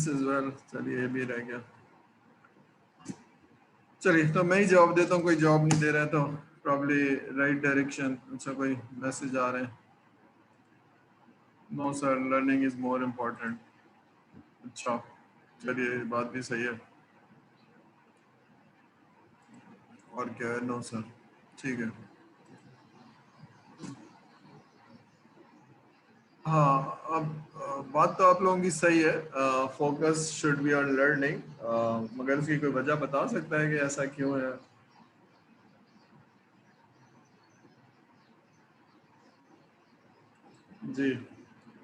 as well। चलिए ये भी रह गया। चलिए तो मैं ही जवाब देता हूँ, कोई जवाब नहीं दे रहा है तो प्रॉब्ली राइट डायरेक्शन। अच्छा कोई मैसेज आ रहे हैं? No sir, learning is more important. अच्छा चलिए बात भी सही है। और क्या है? नो सर, ठीक है। हाँ अब बात तो आप लोगों की सही है, focus should be on learning, मगर उसकी कोई वजह बता सकता है कि ऐसा क्यों है? जी,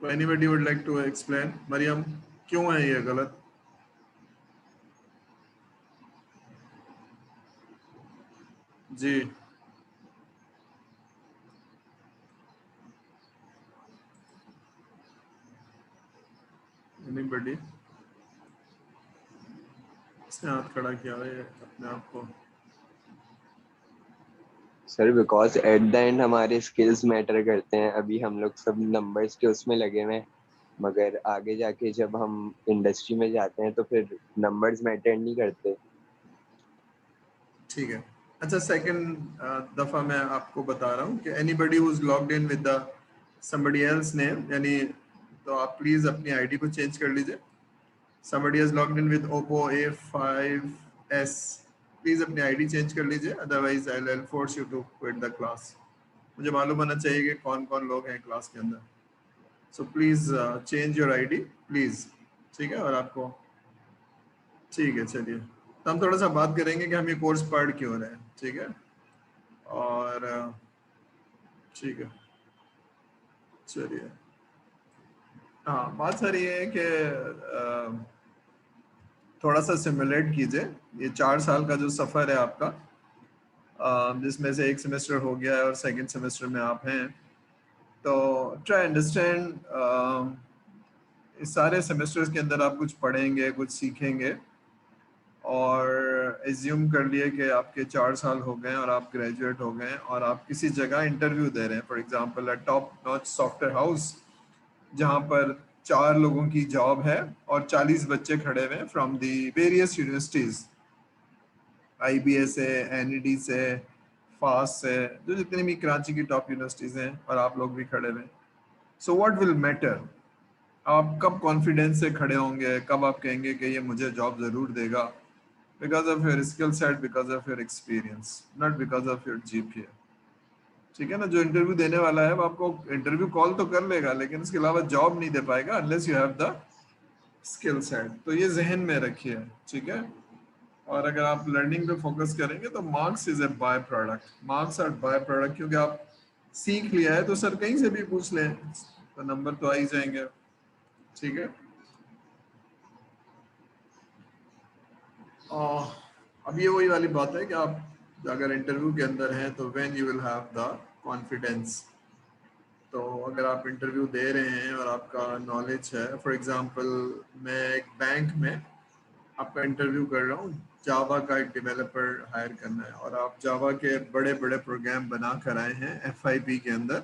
तो anybody would like to explain? Mariam, क्यों है ये गलत? जी, एनीबडी? इसने हाथ खड़ा किया है अपने आप को। Sir because at the end हमारे स्किल्स मैटर करते हैं। अभी हम लोग सब नंबर्स के उसमें लगे हुए हैं, मगर आगे जाके जब हम इंडस्ट्री में जाते हैं तो फिर नंबर्स मैटर नहीं करते। ठीक है। अच्छा सेकंड दफा मैं आपको बता रहा हूँ कि anybody who is logged in with the somebody else name, यानी तो आप प्लीज अपनी आईडी को चेंज कर लीजिए। somebody is logged in with Oppo A5s, please अपनी आईडी चेंज कर लीजिए, otherwise I will force you to quit the class. मुझे मालूम होना चाहिए कि कौन कौन लोग हैं क्लास के अंदर। So please change your ID please. ठीक है? और आपको ठीक है, चलिए तो हम थोड़ा सा बात करेंगे कि हम ये कोर्स पढ़ क्यों रहे हैं। ठीक है? और ठीक है, चलिए। हाँ बात सारी ये है कि थोड़ा सा सिमुलेट कीजिए ये 4 साल का जो सफ़र है आपका, जिसमें से एक सेमेस्टर हो गया है और सेकंड सेमेस्टर में आप हैं। तो ट्राई अंडरस्टैंड इस सारे सेमेस्टर्स के अंदर आप कुछ पढ़ेंगे, कुछ सीखेंगे, और एज्यूम कर लिए कि आपके 4 साल हो गए और आप ग्रेजुएट हो गए और आप किसी जगह इंटरव्यू दे रहे हैं, for example a top notch software house, जहाँ पर 4 लोगों की जॉब है और 40 बच्चे खड़े हुए हैं from the various universities, IBS से, एनईडी से, फास्ट से, जो जितनी भी कराची की टॉप यूनिवर्सिटीज हैं, और आप लोग भी खड़े हुए हैं। So what will matter? आप कब कॉन्फिडेंस से खड़े होंगे, कब आप कहेंगे कि ये मुझे जॉब जरूर देगा? Because of your skill set, because of your experience, not because of your GPA. ठीक है ना? जो इंटरव्यू देने वाला है वो आपको इंटरव्यू कॉल तो कर लेगा, लेकिन उसके अलावा जॉब नहीं दे पाएगा unless you have the skill set. तो ये जहन में रखिए। ठीक है? और अगर आप लर्निंग पे फोकस करेंगे तो marks is a by product, marks are by product, क्योंकि आप सीख लिया है तो सर कहीं से भी पूछ लें तो नंबर तो आ ही जाएंगे। ठीक है? और अब ये वही वाली बात है कि आप अगर इंटरव्यू के अंदर हैं तो when you will have the confidence. तो अगर आप इंटरव्यू दे रहे हैं और आपका नॉलेज है, फॉर एग्जांपल मैं एक बैंक में आपका इंटरव्यू कर रहा हूँ, जावा का एक डेवलपर हायर करना है और आप जावा के बड़े बड़े प्रोग्राम बना कर आए हैं एफआईपी के अंदर,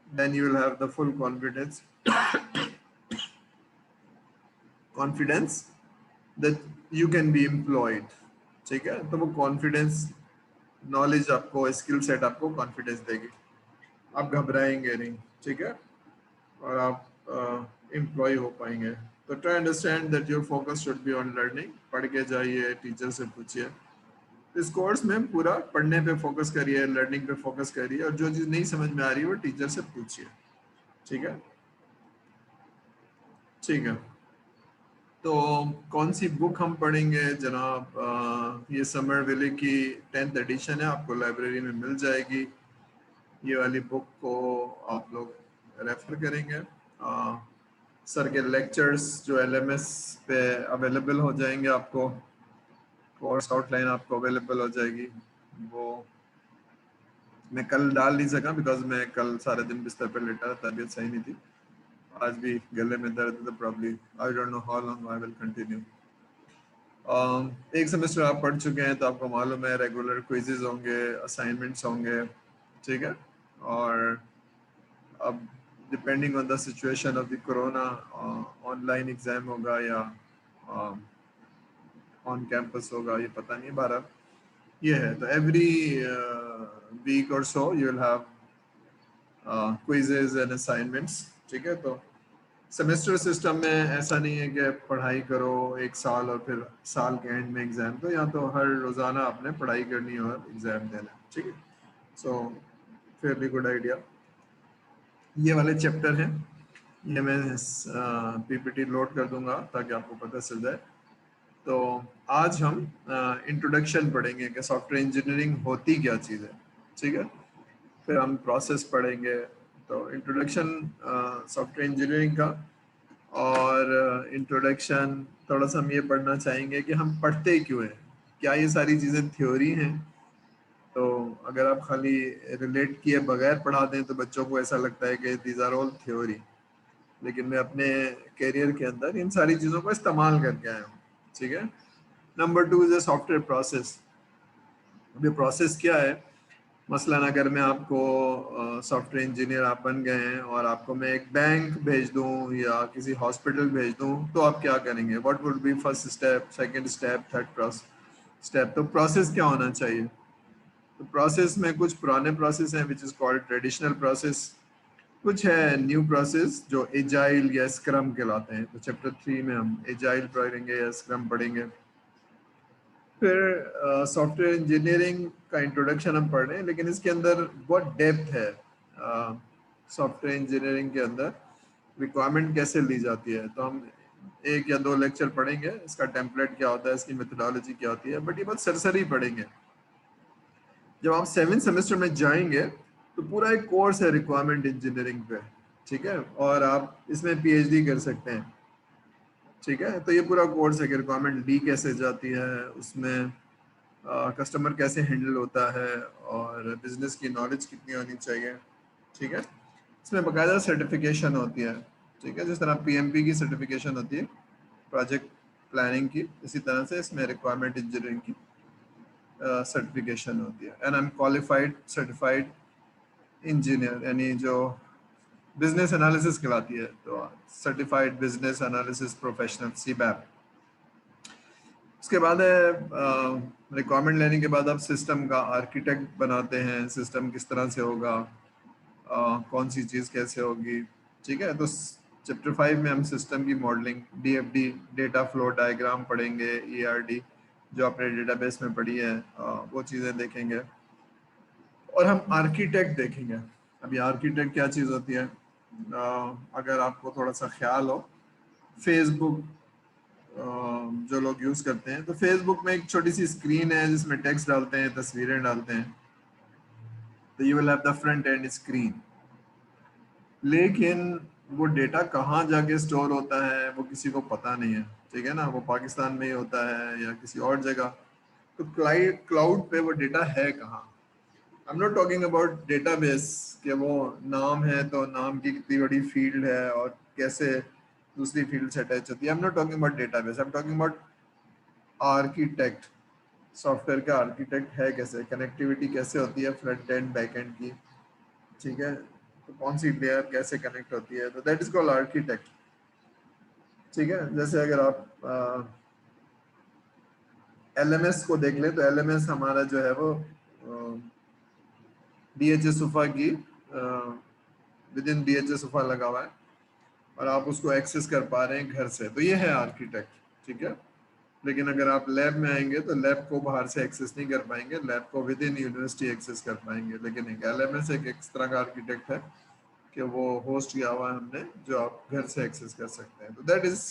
then you will have the full confidence, confidence that you can be employed. ठीक है? तो वो कॉन्फिडेंस, नॉलेज आपको, स्किल सेट आपको कॉन्फिडेंस देगी, आप घबराएंगे नहीं। ठीक है? और आप एम्प्लॉय हो पाएंगे। तो try understand that your focus should be on learning. पढ़ के जाइए, टीचर से पूछिए। इस कोर्स में पूरा पढ़ने पे फोकस करिए, लर्निंग पे फोकस करिए, और जो चीज़ नहीं समझ में आ रही है वो टीचर से पूछिए। ठीक है? ठीक है। तो कौन सी बुक हम पढ़ेंगे जनाब? ये समर वेले की 10th एडिशन है, आपको लाइब्रेरी में मिल जाएगी। ये वाली बुक को आप लोग रेफर करेंगे। सर के लेक्चर्स जो एलएमएस पे अवेलेबल हो जाएंगे, आपको कोर्स आउटलाइन आपको अवेलेबल हो जाएगी। वो मैं कल डाल नहीं सका बिकॉज मैं कल सारे दिन बिस्तर पर लेटा, तबीयत सही नहीं थी। आज भी गले में दर्द है तो probably I don't know how long I will continue. एक सेमेस्टर आप पढ़ चुके हैं तो आपको मालूम है रेगुलर क्विजेज होंगे, असाइनमेंट्स होंगे। ठीक है? और अब depending on the situation of the corona online exam होगा या ऑन कैंपस होगा, ये पता नहीं। 12 ये है। तो एवरी वीक और so you will have quizzes and assignments, ठीक है। तो सेमेस्टर सिस्टम में ऐसा नहीं है कि पढ़ाई करो एक साल और फिर साल के एंड में एग्जाम, तो यहाँ तो हर रोज़ाना आपने पढ़ाई करनी है और एग्जाम देना है, ठीक है। सो फेयरली गुड आइडिया। ये वाले चैप्टर हैं, ये मैं पीपीटी लोड कर दूंगा ताकि आपको पता चल जाए। तो आज हम इंट्रोडक्शन पढ़ेंगे कि सॉफ्टवेयर इंजीनियरिंग होती क्या चीज़ है, ठीक है। फिर हम प्रोसेस पढ़ेंगे। तो इंट्रोडक्शन सॉफ्टवेयर इंजीनियरिंग का, और इंट्रोडक्शन थोड़ा सा हम ये पढ़ना चाहेंगे कि हम पढ़ते क्यों हैं, क्या ये सारी चीज़ें थ्योरी हैं। तो अगर आप खाली रिलेट किए बगैर पढ़ा दें तो बच्चों को ऐसा लगता है कि दीज आर ऑल थ्योरी, लेकिन मैं अपने करियर के अंदर इन सारी चीज़ों को इस्तेमाल करके आया हूँ, ठीक है। Number 2 is a software process. अब ये प्रोसेस क्या है, मसलन अगर मैं आपको सॉफ्टवेयर इंजीनियर आप बन गए हैं और आपको मैं एक बैंक भेज दूं या किसी हॉस्पिटल भेज दूं, तो आप क्या करेंगे, what would be first step, second step, third step. तो प्रोसेस क्या होना चाहिए। तो प्रोसेस में कुछ पुराने प्रोसेस हैं which is called traditional process, कुछ है न्यू प्रोसेस जो एजाइल या स्क्रम कहलाते हैं। तो चैप्टर 3 में हम एजाइल पढ़ेंगे या स्क्रम पढ़ेंगे। फिर सॉफ्टवेयर इंजीनियरिंग का इंट्रोडक्शन हम पढ़ रहे हैं, लेकिन इसके अंदर बहुत डेप्थ है। सॉफ्टवेयर इंजीनियरिंग के अंदर रिक्वायरमेंट कैसे ली जाती है, तो हम 1 या 2 लेक्चर पढ़ेंगे, इसका टेम्पलेट क्या होता है, इसकी मेथोडोलॉजी क्या होती है, बट ये बहुत सरसरी पढ़ेंगे। जब आप 7th सेमेस्टर में जाएंगे तो पूरा एक कोर्स है रिक्वायरमेंट इंजीनियरिंग पे, ठीक है, और आप इसमें पीएचडी कर सकते हैं, ठीक है। तो ये पूरा कोर्स है कि रिक्वायरमेंट ली कैसे जाती है, उसमें कस्टमर कैसे हैंडल होता है, और बिजनेस की नॉलेज कितनी होनी चाहिए, ठीक है। इसमें बाकायदा सर्टिफिकेशन होती है, ठीक है, जिस तरह पीएमपी की सर्टिफिकेशन होती है प्रोजेक्ट प्लानिंग की, इसी तरह से इसमें रिक्वायरमेंट इंजीनियरिंग की सर्टिफिकेशन होती है। And I am qualified certified engineer, यानी जो बिजनेस एनालिसिस कहलाती है, तो सर्टिफाइड बिजनेस एनालिसिस प्रोफेशनल, सीबैप। उसके बाद है रिक्वायरमेंट लेने के बाद आप सिस्टम का आर्किटेक्ट बनाते हैं, सिस्टम किस तरह से होगा, कौन सी चीज़ कैसे होगी, ठीक है। तो चैप्टर 5 में हम सिस्टम की modelling, DFD data flow diagram पढ़ेंगे, ईआरडी जो आपने डेटाबेस में पढ़ी है वो चीज़ें देखेंगे, और हम आर्किटेक्ट देखेंगे। अभी आर्किटेक्ट क्या चीज़ होती है, अगर आपको थोड़ा सा ख्याल हो, फेसबुक जो लोग यूज़ करते हैं, तो फेसबुक में एक छोटी सी स्क्रीन है जिसमें टेक्स्ट डालते हैं, तस्वीरें डालते हैं, तो you will have the front end screen. लेकिन वो डेटा कहाँ जाके स्टोर होता है वो किसी को पता नहीं है, ठीक है ना। वो पाकिस्तान में ही होता है या किसी और जगह, तो क्लाउड पे वो डेटा है कहाँ। I am not talking about database कि वो नाम है तो नाम की कितनी बड़ी फील्ड है और कैसे दूसरी फील्ड से अटैच होती है। I am not talking about database, I am talking about architect. Software का आर्किटेक्ट है कैसे, कनेक्टिविटी कैसे होती है फ्रंट एंड बैक एंड की, ठीक है, तो कौन सी लेयर कैसे कनेक्ट होती है, तो दैट इज कॉल्ड आर्किटेक्ट, ठीक है। जैसे अगर आप एलएमएस को देख लें, तो एलएमएस हमारा जो है वो डीएचए सुफा की विद इन डीएचए सुफा लगा हुआ है और आप उसको एक्सेस कर पा रहे हैं घर से, तो ये है आर्किटेक्ट, ठीक है। लेकिन अगर आप लैब में आएंगे तो लैब को बाहर से एक्सेस नहीं कर पाएंगे, लैब को विद इन यूनिवर्सिटी एक्सेस कर पाएंगे। लेकिन एक एलएमएस एक इस तरह का आर्किटेक्ट है कि वो होस्ट किया हुआ है हमने, जो आप घर से एक्सेस कर सकते हैं, तो दैट इज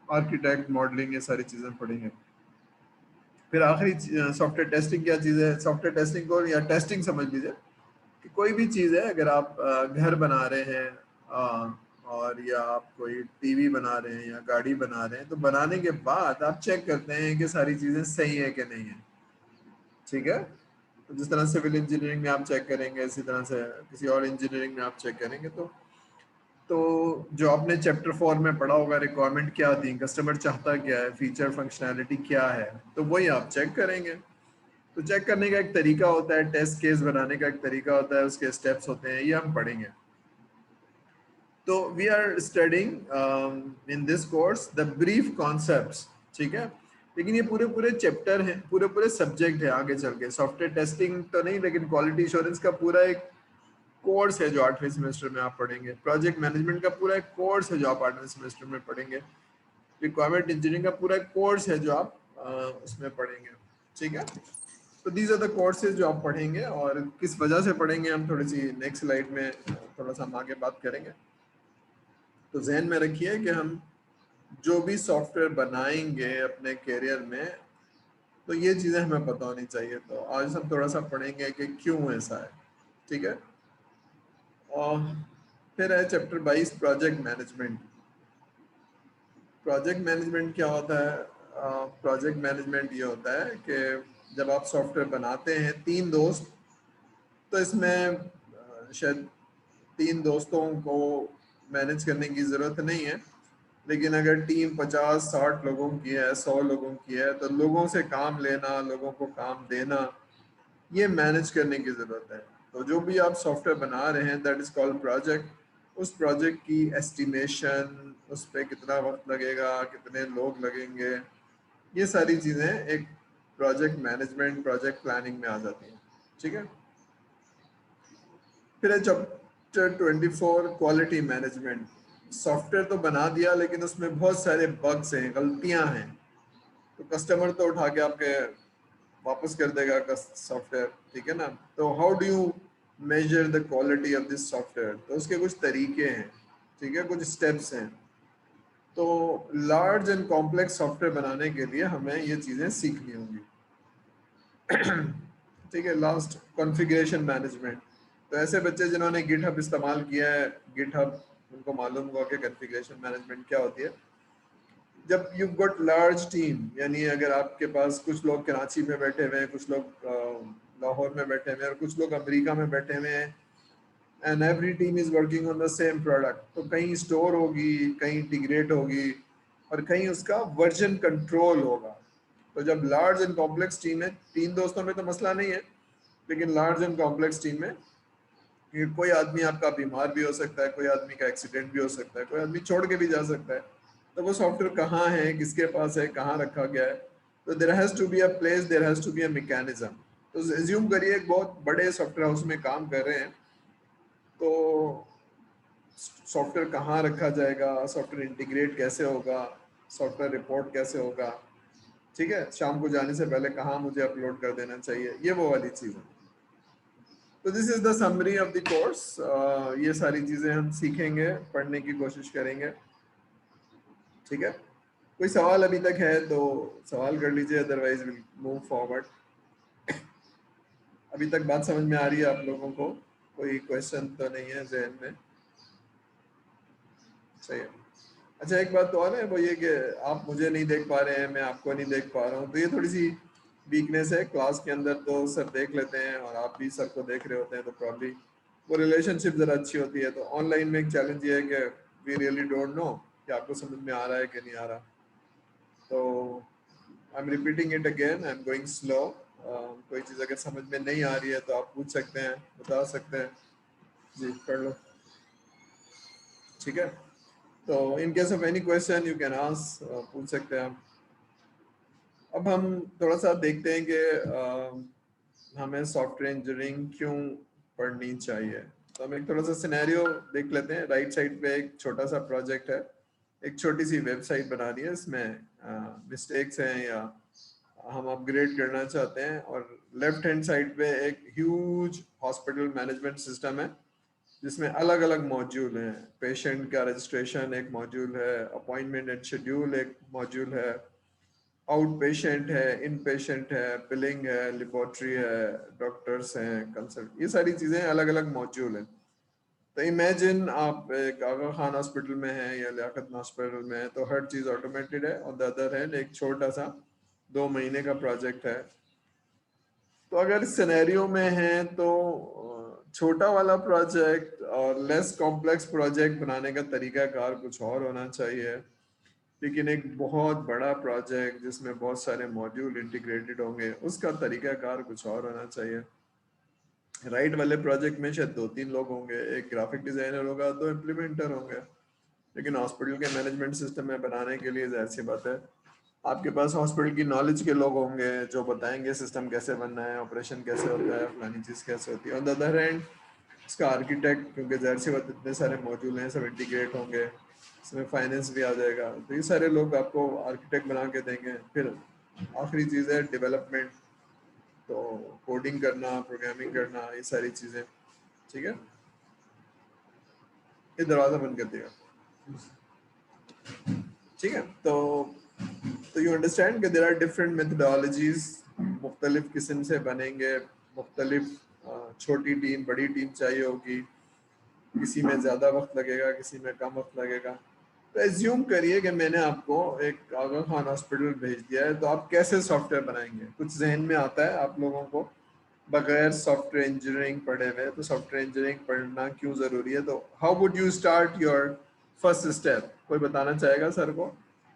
आर्किटेक्ट। मॉडलिंग ये सारी चीज़ें पढ़ेंगे। फिर आखिरी सॉफ्टवेयर टेस्टिंग क्या चीज़ है। सॉफ्टवेयर टेस्टिंग को या टेस्टिंग समझ लीजिए कि कोई भी चीज़ है, अगर आप घर बना रहे हैं और या आप कोई टीवी बना रहे हैं या गाड़ी बना रहे हैं, तो बनाने के बाद आप चेक करते हैं कि सारी चीज़ें सही है कि नहीं है, ठीक है। तो जिस तरह सिविल इंजीनियरिंग में आप चेक करेंगे, इसी तरह से किसी और इंजीनियरिंग में आप चेक करेंगे। तो जो आपने चैप्टर 4 में पढ़ा होगा, रिक्वायरमेंट क्या थी, कस्टमर चाहता क्या है, फीचर फंक्शनैलिटी क्या है, तो वही आप चेक करेंगे। तो चेक करने का एक तरीका होता है, टेस्ट केस बनाने का एक तरीका होता है, उसके स्टेप्स होते हैं, ये हम पढ़ेंगे। तो we are studying in this course the brief concepts, ठीक है। लेकिन ये पूरे पूरे चैप्टर हैं, पूरे पूरे सब्जेक्ट है आगे चल के। सॉफ्टवेयर टेस्टिंग तो नहीं, लेकिन क्वालिटी इंश्योरेंस का पूरा एक कोर्स है जो 8वें सेमेस्टर में आप पढ़ेंगे। प्रोजेक्ट मैनेजमेंट का पूरा एक कोर्स है जो आप 8वें सेमेस्टर में पढ़ेंगे। रिक्वायरमेंट इंजीनियरिंग का पूरा एक कोर्स है जो आप उसमें पढ़ेंगे, ठीक है। तो दीज आर द कोर्सेज जो आप पढ़ेंगे, और किस वजह से पढ़ेंगे हम थोड़ी सी नेक्स्ट स्लाइड में थोड़ा सा हम आगे बात करेंगे। तो जहन में रखिए कि हम जो भी सॉफ्टवेयर बनाएंगे अपने करियर में, तो ये चीज़ें हमें पता होनी चाहिए। तो आज हम थोड़ा सा पढ़ेंगे कि क्यों ऐसा है, ठीक है। और फिर है chapter 22 project management. Project management क्या होता है? प्रोजेक्ट मैनेजमेंट ये होता है कि जब आप सॉफ्टवेयर बनाते हैं, तीन दोस्त, तो इसमें शायद तीन दोस्तों को मैनेज करने की ज़रूरत नहीं है, लेकिन अगर टीम 50-60 लोगों की है, 100 लोगों की है, तो लोगों से काम लेना, लोगों को काम देना, ये मैनेज करने की ज़रूरत है। तो जो भी आप सॉफ्टवेयर बना रहे हैं, दैट इज़ कॉल्ड प्रोजेक्ट। उस प्रोजेक्ट की एस्टिमेशन, उस पर कितना वक्त लगेगा, कितने लोग लगेंगे, ये सारी चीज़ें एक प्रोजेक्ट मैनेजमेंट, प्रोजेक्ट प्लानिंग में आ जाती हैं, ठीक है। फिर है चैप्टर 24 क्वालिटी मैनेजमेंट। सॉफ्टवेयर तो बना दिया, लेकिन उसमें बहुत सारे बग्स हैं, गलतियां हैं, तो कस्टमर तो उठा के आपके वापस कर देगा सॉफ्टवेयर, ठीक है ना। तो how do you measure the quality of this software? तो उसके कुछ तरीके हैं, ठीक है, कुछ स्टेप्स हैं। तो लार्ज एंड कॉम्प्लेक्स सॉफ्टवेयर बनाने के लिए हमें ये चीज़ें सीखनी होंगी, ठीक है। Last, configuration management. तो ऐसे बच्चे जिन्होंने गिटहब इस्तेमाल किया है, गिटहब, उनको मालूम होगा कि कॉन्फ़िगरेशन मैनेजमेंट क्या होती है। जब यू गॉट लार्ज टीम, यानी अगर आपके पास कुछ लोग कराची में बैठे हुए हैं, कुछ लोग लाहौर में बैठे हुए हैं, और कुछ लोग अमेरिका में बैठे हुए हैं, and every team is working on the same product, तो कहीं स्टोर होगी, कहीं इंटीग्रेट होगी, और कहीं उसका वर्जन कंट्रोल होगा। तो जब लार्ज एंड कॉम्प्लेक्स टीम है, तीन दोस्तों में तो मसला नहीं है, लेकिन लार्ज एंड कॉम्प्लेक्स टीम में, क्योंकि कोई आदमी आपका बीमार भी हो सकता है, कोई आदमी का एक्सीडेंट भी हो सकता है, कोई आदमी छोड़ के भी जा सकता है। तो वो सॉफ्टवेयर कहाँ है, किसके पास है, कहाँ रखा गया है, तो there has to be a place, there has to be a mechanism. तो एज्यूम करिए एक बहुत बड़े सॉफ्टवेयर हाउस में काम कर रहे हैं, तो सॉफ्टवेयर कहाँ रखा जाएगा, सॉफ्टवेयर इंटीग्रेट कैसे होगा, सॉफ्टवेयर रिपोर्ट कैसे होगा, ठीक है, शाम को जाने से पहले कहाँ मुझे अपलोड कर देना चाहिए, ये वो वाली चीज़ है। तो this is the summary of the course. ये सारी चीज़ें हम सीखेंगे, पढ़ने की कोशिश करेंगे, ठीक है। कोई सवाल अभी तक है तो सवाल कर लीजिए, अदरवाइज विल मूव फॉरवर्ड। अभी तक बात समझ में आ रही है आप लोगों को? कोई क्वेश्चन तो नहीं है जहन में? सही है। अच्छा, एक बात तो और है, वो ये कि आप मुझे नहीं देख पा रहे हैं, मैं आपको नहीं देख पा रहा हूँ, तो ये थोड़ी सी वीकनेस है। क्लास के अंदर तो सर देख लेते हैं और आप भी सर को देख रहे होते हैं, तो प्रॉब्ली वो रिलेशनशिप ज़रा अच्छी होती है। तो ऑनलाइन में एक चैलेंज ये है कि वी रियली डोंट नो कि आपको समझ में आ रहा है कि नहीं आ रहा। तो I am repeating it again, I am going slow. कोई चीज़ अगर समझ में नहीं आ रही है तो आप पूछ सकते हैं, बता सकते हैं। जी, कर लो, ठीक है। तो in case of any question you can ask, पूछ सकते हैं आप। अब हम थोड़ा सा देखते हैं कि हमें सॉफ्टवेयर इंजीनियरिंग क्यों पढ़नी चाहिए। तो हम एक थोड़ा सा सिनेरियो देख लेते हैं। राइट साइड पे एक छोटा सा प्रोजेक्ट है, एक छोटी सी वेबसाइट बनानी है, इसमें मिस्टेक्स हैं या हम अपग्रेड करना चाहते हैं। और लेफ्ट हैंड साइड पे एक ह्यूज हॉस्पिटल मैनेजमेंट सिस्टम है, जिसमें अलग अलग मॉड्यूल हैं। पेशेंट का रजिस्ट्रेशन एक मॉड्यूल है, अपॉइंटमेंट एंड शेड्यूल एक मॉड्यूल है, आउट पेशेंट है, इन पेशेंट है, बिलिंग है, लेबोरेटरी है, डॉक्टर्स हैं, कंसल्ट, ये सारी चीज़ें अलग अलग मॉड्यूल हैं। तो इमेजिन आप एक आगा खान हॉस्पिटल में हैं या लियाकत हॉस्पिटल में हैं, तो हर चीज़ ऑटोमेटेड है। ऑन द अदर हैंड एक छोटा सा 2 महीने का प्रोजेक्ट है। तो अगर सिनेरियो में है तो छोटा वाला प्रोजेक्ट और लेस कॉम्प्लेक्स प्रोजेक्ट बनाने का तरीकाकार कुछ और होना चाहिए। लेकिन एक बहुत बड़ा प्रोजेक्ट जिसमें बहुत सारे मॉड्यूल इंटीग्रेटेड होंगे, उसका तरीकाकार कुछ और होना चाहिए। राइट वाले प्रोजेक्ट में शायद 2-3 लोग होंगे, एक ग्राफिक डिजाइनर होगा, 2 इम्प्लीमेंटर होंगे। लेकिन हॉस्पिटल के मैनेजमेंट सिस्टम में बनाने के लिए जाहिर सी बात है आपके पास हॉस्पिटल की नॉलेज के लोग होंगे जो बताएंगे सिस्टम कैसे बनना है, ऑपरेशन कैसे होता है, फलानी चीज़ कैसे होती है। ऑन द अदर हैंड इसका आर्किटेक्ट, क्योंकि जाहिर सी बात इतने सारे मॉड्यूल हैं, सब इंटीग्रेट होंगे, इसमें फाइनेंस भी आ जाएगा, तो ये सारे लोग आपको आर्किटेक्ट बना के देंगे। फिर आखिरी चीज़ है डेवलपमेंट, तो कोडिंग करना, प्रोग्रामिंग करना, ये सारी चीज़ें। ठीक है, ये दरवाज़ा बंद कर देगा। ठीक है, तो यू अंडरस्टैंड कि देयर आर डिफरेंट मेथडोलॉजीज, मुख्तलिफ किस्म से बनेंगे, मुख्तलिफ छोटी टीम बड़ी टीम चाहिए होगी, किसी में ज़्यादा वक्त लगेगा, किसी में कम वक्त लगेगा। तो एज्यूम करिए कि मैंने आपको एक आगा खान हॉस्पिटल भेज दिया है, तो आप कैसे सॉफ्टवेयर बनाएंगे? कुछ जहन में आता है आप लोगों को? बगैर सॉफ्टवेयर इंजीनियरिंग पढ़े हुए, तो सॉफ्टवेयर इंजीनियरिंग पढ़ना क्यों ज़रूरी है? तो how would you start your first step? कोई बताना चाहेगा सर को?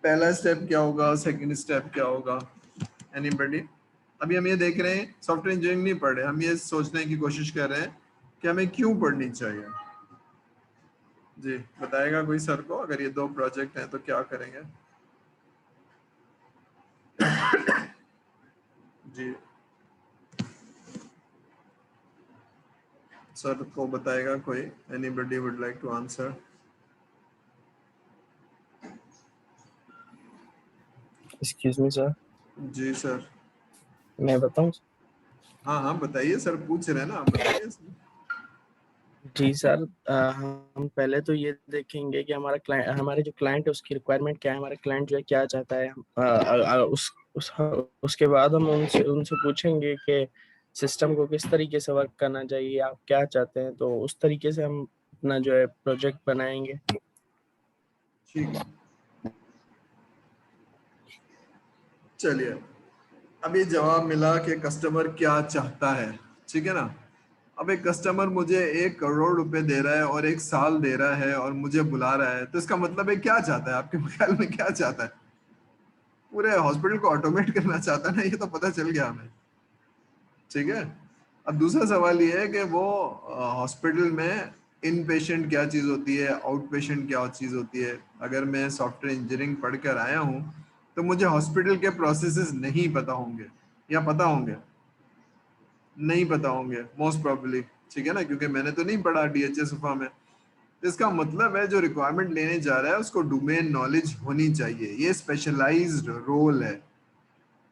पहला स्टेप क्या होगा, सेकंड स्टेप क्या होगा? एनीबॉडी? अभी हम ये देख रहे हैं सॉफ्टवेयर इंजीनियरिंग नहीं पढ़ रहे, हम ये सोचने की कोशिश कर रहे हैं कि हमें क्यों पढ़नी चाहिए। जी बताएगा कोई सर को? अगर ये 2 प्रोजेक्ट हैं तो क्या करेंगे? जी सर को बताएगा कोई? Anybody would like to answer? Excuse me sir, जी सर। मैं बताऊं? हाँ हाँ बताइए सर, पूछ रहे हैं ना, आप बताइए। जी सर, हम पहले तो ये देखेंगे कि हमारा क्लाइंट, हमारे जो क्लाइंट है उसकी रिक्वायरमेंट क्या है, हमारा क्लाइंट जो है क्या चाहता है। उसके बाद हम उनसे उनसे पूछेंगे कि सिस्टम को किस तरीके से वर्क करना चाहिए, आप क्या चाहते हैं, तो उस तरीके से हम अपना जो है प्रोजेक्ट बनाएंगे। ठीक है, चलिए अब ये जवाब मिला कि कस्टमर क्या चाहता है। ठीक है ना? अब एक कस्टमर मुझे 1 करोड़ रुपए दे रहा है और 1 साल दे रहा है और मुझे बुला रहा है, तो इसका मतलब है क्या चाहता है? आपके ख्याल में क्या चाहता है? पूरे हॉस्पिटल को ऑटोमेट करना चाहता है ना, ये तो पता चल गया हमें। ठीक है, अब दूसरा सवाल ये है कि वो हॉस्पिटल में इन पेशेंट क्या चीज़ होती है, आउट पेशेंट क्या चीज़ होती है। अगर मैं सॉफ्टवेयर इंजीनियरिंग पढ़कर आया हूँ तो मुझे हॉस्पिटल के प्रोसेसेस नहीं पता होंगे, या पता होंगे? नहीं पता होंगे मोस्ट प्रोबेबली। ठीक है ना, क्योंकि मैंने तो नहीं पढ़ा डीएचएस में। तो इसका मतलब है जो रिक्वायरमेंट लेने जा रहा है उसको डोमेन नॉलेज होनी चाहिए, ये स्पेशलाइज्ड रोल है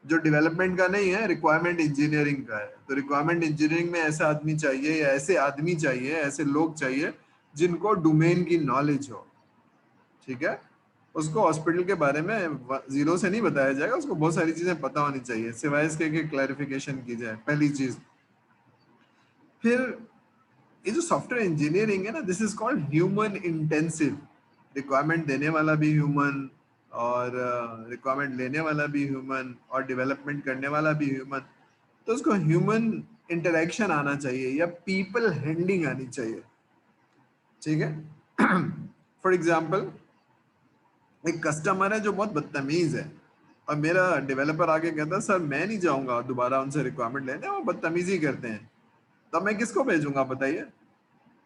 जो डेवलपमेंट का नहीं है, रिक्वायरमेंट इंजीनियरिंग का है। तो रिक्वायरमेंट इंजीनियरिंग में ऐसा आदमी चाहिए, या ऐसे आदमी चाहिए, ऐसे लोग चाहिए जिनको डोमेन की नॉलेज हो। ठीक है, उसको हॉस्पिटल के बारे में जीरो से नहीं बताया जाएगा, उसको बहुत सारी चीजें पता होनी चाहिए, सिवाय इसके कि क्लैरिफिकेशन की जाए, पहली चीज। फिर ये जो सॉफ्टवेयर इंजीनियरिंग है ना, this is called human intensive. Requirement देने वाला भी ह्यूमन, और रिक्वायरमेंट लेने वाला भी ह्यूमन, और डेवलपमेंट करने वाला भी ह्यूमन। तो उसको ह्यूमन इंटरेक्शन आना चाहिए, या पीपल हैंडलिंग आनी चाहिए। ठीक है, फॉर एग्जाम्पल एक कस्टमर है जो बहुत बदतमीज है, और मेरा डेवलपर आके कहता है सर मैं नहीं जाऊंगा दोबारा उनसे रिक्वायरमेंट लेने, वो बदतमीजी करते हैं। तब मैं किसको भेजूंगा बताइए?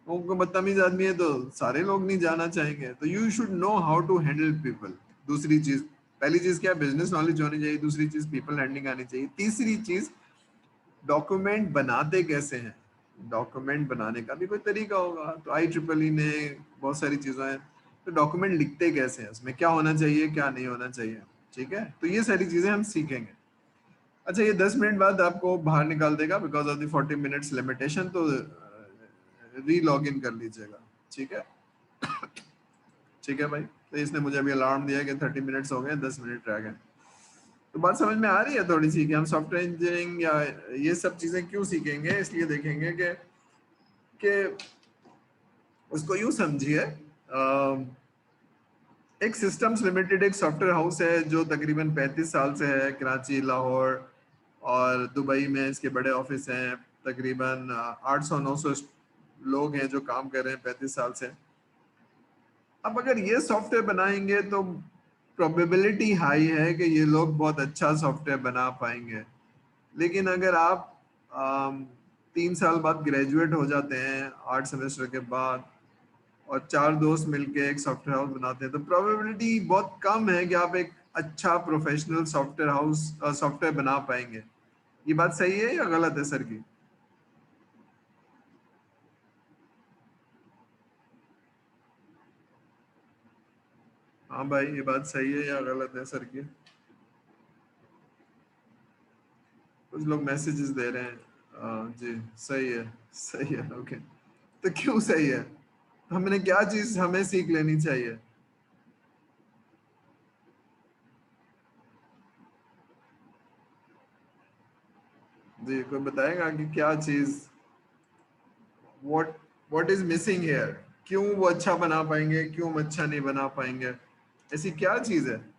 वो बदतमीज आदमी है तो सारे लोग नहीं जाना चाहेंगे। तो you should know how to handle people. दूसरी चीज, पहली चीज क्या? बिजनेस नॉलेज होनी चाहिए। दूसरी चीज पीपल हैंडलिंग आनी चाहिए। तीसरी चीज डॉक्यूमेंट बनाते कैसे हैं। डॉक्यूमेंट बनाने का भी कोई तरीका होगा, तो IEEE ने बहुत सारी चीजें हैं। तो डॉक्यूमेंट लिखते कैसे हैं, उसमें क्या होना चाहिए, क्या नहीं होना चाहिए। ठीक है, तो ये सारी चीजें हम सीखेंगे। अच्छा, ये 10 मिनट बाद आपको बाहर निकाल देगा because of the 40 minutes limitation, तो री लॉग इन कर लीजिएगा। ठीक है, ठीक है भाई। तो इसने मुझे अभी अलार्म दिया कि 30 मिनट्स हो गए, 10 मिनट रह गए। तो बात समझ में आ रही है थोड़ी सी कि हम सॉफ्टवेयर इंजीनियरिंग या ये सब चीजें क्यों सीखेंगे? इसलिए देखेंगे कि उसको यूं समझिए, एक सिस्टम्स लिमिटेड एक सॉफ्टवेयर हाउस है जो तकरीबन 35 साल से है, कराची, लाहौर और दुबई में इसके बड़े ऑफिस हैं। तकरीबन 800-900 लोग हैं जो काम कर रहे हैं 35 साल से। अब अगर ये सॉफ्टवेयर बनाएंगे तो प्रोबेबिलिटी हाई है कि ये लोग बहुत अच्छा सॉफ्टवेयर बना पाएंगे। लेकिन अगर आप 3 साल बाद ग्रेजुएट हो जाते हैं 8 सेमेस्टर के बाद, और 4 दोस्त मिलके एक सॉफ्टवेयर हाउस बनाते हैं, तो प्रोबेबिलिटी बहुत कम है कि आप एक अच्छा प्रोफेशनल सॉफ्टवेयर हाउस सॉफ्टवेयर बना पाएंगे। ये बात सही है या गलत है सर की? हाँ भाई, ये बात सही है या गलत है सर की? कुछ लोग मैसेजेस दे रहे हैं। जी सही है, सही है, ओके। तो क्यों सही है? हमने क्या चीज हमें सीख लेनी चाहिए? जी कोई बताएगा कि क्या चीज, what what is missing here? क्यों वो अच्छा बना पाएंगे, क्यों हम अच्छा नहीं बना पाएंगे? ऐसी क्या चीज है?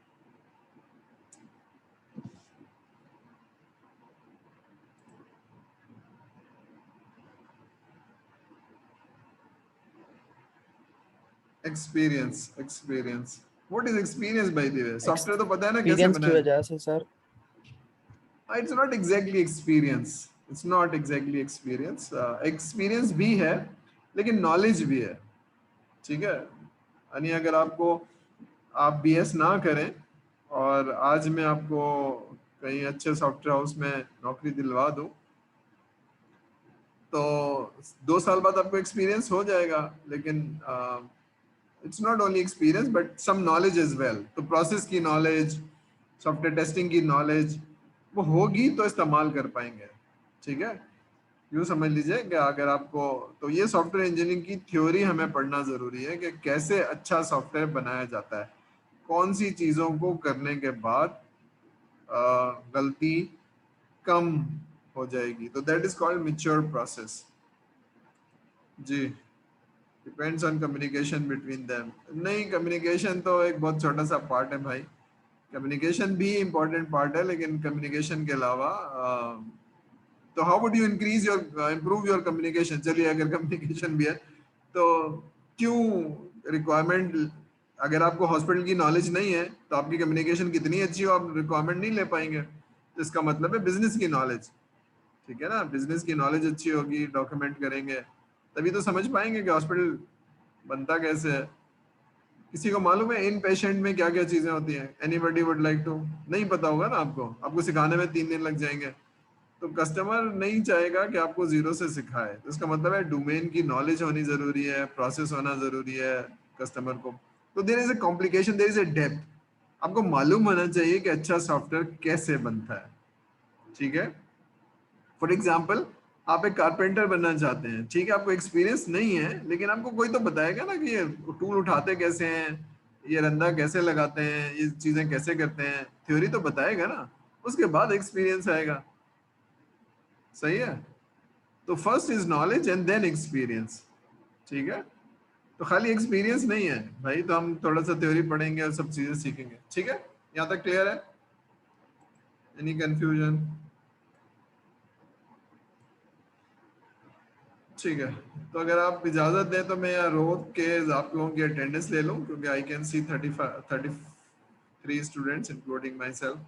Experience, experience. What is experience by the way? Software तो पता है ना कैसे एक्सपीरियंस बना की है। वजह से sir. It's not exactly experience, it's not exactly experience. Experience भी है लेकिन नॉलेज भी है, ठीक है? यानी अगर आपको, आप बीएस ना करें और आज मैं आपको कहीं अच्छे सॉफ्टवेयर हाउस में नौकरी दिलवा दूं, तो 2 साल बाद आपको एक्सपीरियंस हो जाएगा, लेकिन it's not only experience but some knowledge as well. तो प्रोसेस की नॉलेज, सॉफ्टवेयर टेस्टिंग की नॉलेज वो होगी तो इस्तेमाल कर पाएंगे, ठीक है? यूँ समझ लीजिए कि अगर आपको, तो ये सॉफ्टवेयर इंजीनियरिंग की थ्योरी हमें पढ़ना जरूरी है कि कैसे अच्छा सॉफ्टवेयर बनाया जाता है, कौन सी चीज़ों को करने के बाद गलती कम हो जाएगी, तो that is called mature process. जी, depends on communication between them. नहीं, कम्युनिकेशन तो एक बहुत छोटा सा पार्ट है भाई, कम्युनिकेशन भी इम्पोर्टेंट पार्ट है, लेकिन कम्युनिकेशन के अलावा तो how would you increase your improve your communication? चलिए, अगर कम्युनिकेशन भी है तो क्यों रिक्वायरमेंट, अगर आपको हॉस्पिटल की नॉलेज नहीं है तो आपकी कम्युनिकेशन कितनी अच्छी हो, आप रिक्वायरमेंट नहीं ले पाएंगे। तो इसका मतलब है बिजनेस की नॉलेज, ठीक है ना? बिजनेस की नॉलेज अच्छी होगी, डॉक्यूमेंट करेंगे, तभी तो समझ पाएंगे कि हॉस्पिटल बनता कैसे है। किसी को मालूम है इन पेशेंट में क्या क्या चीजें होती हैं? Anybody would like to? नहीं पता होगा ना आपको, आपको सिखाने में 3 दिन लग जाएंगे। तो कस्टमर नहीं चाहेगा कि आपको जीरो से सिखाए, तो इसका मतलब है डोमेन की नॉलेज होनी जरूरी है, प्रोसेस होना जरूरी है कस्टमर को। तो there is a complication, there is a depth. आपको मालूम होना चाहिए कि अच्छा सॉफ्टवेयर कैसे बनता है, ठीक है? फॉर एग्जाम्पल, आप एक कारपेंटर बनना चाहते हैं, ठीक है? आपको एक्सपीरियंस नहीं है, लेकिन आपको कोई तो बताएगा ना कि ये टूल उठाते कैसे हैं, ये रंदा कैसे लगाते हैं, ये चीजें कैसे करते हैं, थ्योरी तो बताएगा ना, उसके बाद एक्सपीरियंस आएगा। सही है? तो first is knowledge and then experience, ठीक है? तो खाली एक्सपीरियंस नहीं है भाई, तो हम थोड़ा सा थ्योरी पढ़ेंगे और सब चीजें सीखेंगे, ठीक है? यहाँ तक क्लियर है? Any confusion? ठीक है, तो अगर आप इजाजत दें तो मैं यहाँ रोक के आप लोगों की अटेंडेंस ले लूँ, क्योंकि I can see 33 students including my self.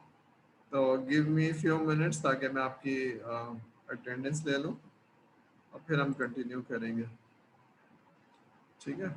तो गिव मी फ्यू मिनट्स ताकि मैं आपकी अटेंडेंस ले लूँ और फिर हम कंटिन्यू करेंगे, ठीक है?